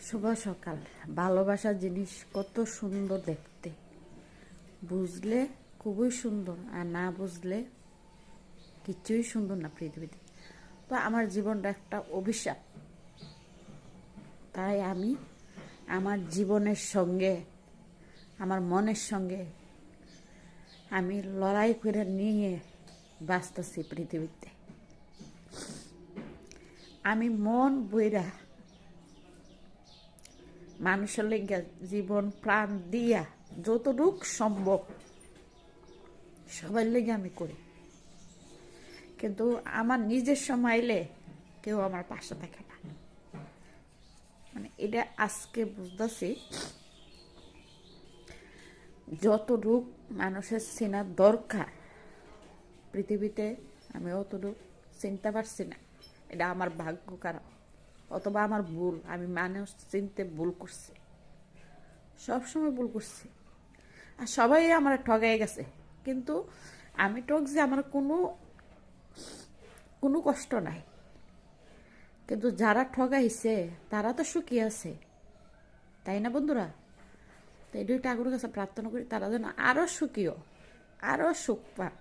শুভ সকাল। ভালোবাসার জিনিস কত সুন্দর দেখতে, বুঝলে খুবই সুন্দর, আর না বুঝলে কিছুই সুন্দর না পৃথিবীতে। তো আমার জীবনটা একটা অভিশাপ, তাই আমি আমার জীবনের সঙ্গে, আমার মনের সঙ্গে আমি লড়াই করে নিয়ে বাঁচতেছি পৃথিবীতে। আমি মন বইরা মানুষের লেগে জীবন প্রাণ দিয়া যতটুক সম্ভব সবার লেগে আমি করি, কিন্তু আমার নিজের সময় এলে কেউ আমার পাশে থাকে না। মানে এটা আজকে বুঝতেছি, যতটুক মানুষের চেনার দরকার পৃথিবীতে আমি অতটুক চিনতে পারছি না। এটা আমার ভাগ্য খারাপ, অথবা আমার ভুল। আমি মানুষ চিনতে ভুল করছি, সবসময় ভুল করছি, আর সবাই আমার ঠগাই গেছে। কিন্তু আমি ঠকছি, আমার কোনো কোনো কষ্ট নাই। কিন্তু যারা ঠগাইছে তারা তো সুখী আছে, তাই না বন্ধুরা? তো এই দুইটা ঠাকুরের কাছে প্রার্থনা করি তারা যেন আরও সুখীও, আরও সুখ পাক।